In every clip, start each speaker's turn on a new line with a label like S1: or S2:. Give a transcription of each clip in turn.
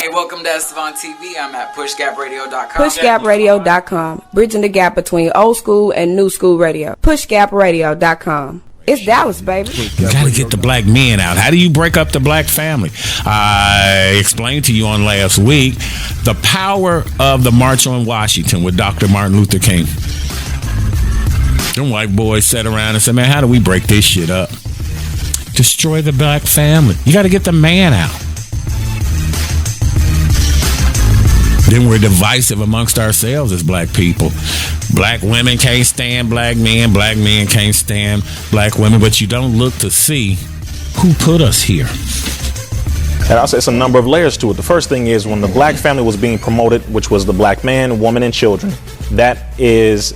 S1: Hey, welcome to Estevan TV. I'm at pushgapradio.com.
S2: Pushgapradio.com. Bridging the gap between old school and new school radio. Pushgapradio.com. It's Dallas, baby.
S3: You got to get the black men out. How do you break up the black family? I explained to you on last week the power of the March on Washington with Dr. Martin Luther King. Them white boys sat around and said, man, how do we break this shit up? Destroy the black family. You got to get the man out. Then we're divisive amongst ourselves as black people. Black women can't stand black men can't stand black women, but you don't look to see who put us here.
S4: And I'll say it's a number of layers to it. The first thing is when the black family was being promoted, which was the black man, woman, and children, that is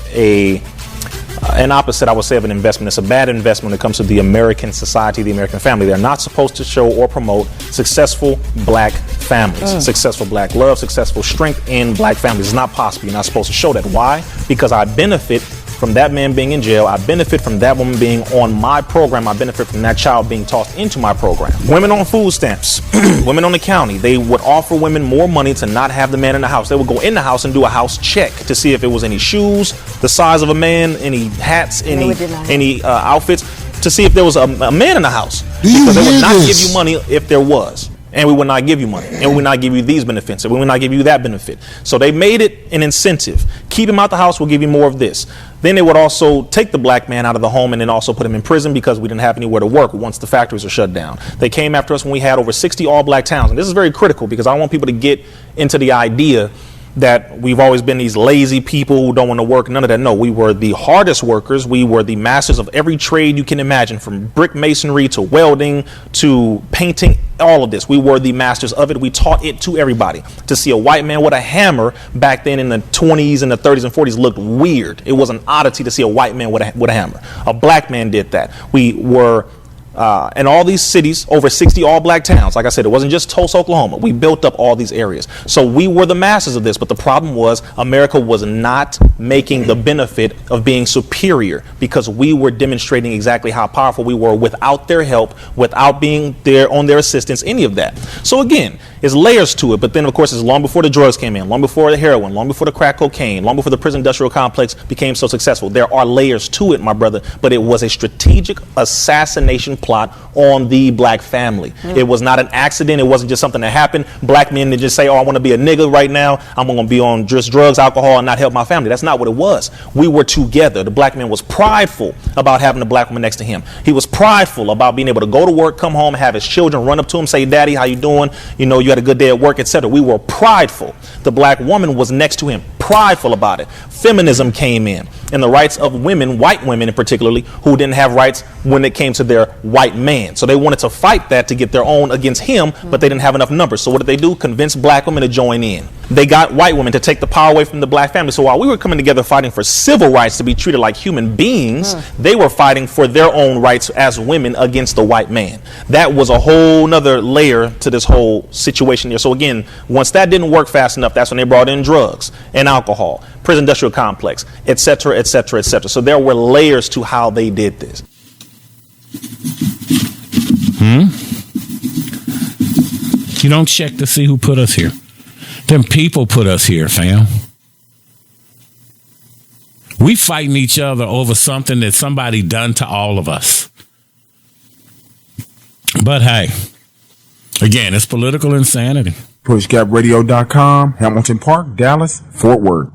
S4: an opposite, I would say, of an investment. It's a bad investment when it comes to the American society, the American family. They're not supposed to show or promote successful black families, successful black love, successful strength in black families. It's not possible. You're not supposed to show that. Why? Because I benefit from that man being in jail. I benefit from that woman being on my program. I benefit from that child being tossed into my program. Women on food stamps, women on the county, they would offer women more money to not have the man in the house. They would go in the house and do a house check to see if it was any shoes, the size of a man, any hats, any outfits, to see if there was a man in the house. Because they would not give you money if there was. And we will not give you money. And we will not give you these benefits. And we will not give you that benefit. So they made it an incentive. Keep him out the house, we'll give you more of this. Then they would also take the black man out of the home and then also put him in prison because we didn't have anywhere to work once the factories were shut down. They came after us when we had over 60 all-black towns. And this is very critical because I want people to get into the idea that we've always been these lazy people who don't want to work. None of that. No, we were the hardest workers. We were the masters of every trade you can imagine, from brick masonry to welding to painting, all of this. We were the masters of it. We taught it to everybody. To see a white man with a hammer back then in the 20s and the 30s and 40s looked weird. It was an oddity to see a white man with a hammer. A black man did that. We were in all these cities, over 60 all-black towns. Like I said, it wasn't just Tulsa, Oklahoma. We built up all these areas. So we were the masters of this. But the problem was America was not making the benefit of being superior because we were demonstrating exactly how powerful we were without their help, without being there on their assistance, any of that. So again, there's layers to it. But then, of course, it's long before the drugs came in, long before the heroin, long before the crack cocaine, long before the prison industrial complex became so successful. There are layers to it, my brother. But it was a strategic assassination plot on the black family. It was not an accident. It wasn't just something that happened. Black men didn't just say, oh, I want to be a nigga right now. I'm going to be on just drugs, alcohol, and not help my family. That's not what it was. We were together. The black man was prideful about having a black woman next to him. He was prideful about being able to go to work, come home, have his children run up to him, say, Daddy, how you doing? You know, you had a good day at work, etc. We were prideful. The black woman was next to him, prideful about it. Feminism came in, and the rights of women, white women in particularly, who didn't have rights when it came to their white man. So they wanted to fight that to get their own against him, but they didn't have enough numbers. So what did they do? Convince black women to join in. They got white women to take the power away from the black family. So while we were coming together fighting for civil rights to be treated like human beings, they were fighting for their own rights as women against the white man. That was a whole nother layer to this whole situation here. So again, once that didn't work fast enough, that's when they brought in drugs and alcohol, prison industrial complex, etc., etc., etc. So there were layers to how they did this.
S3: You don't check to see who put us here. Them people put us here, fam. We fighting each other over something that somebody done to all of us. But hey, again, it's political insanity.
S5: PushGapRadio.com, Hamilton Park, Dallas, Fort Worth.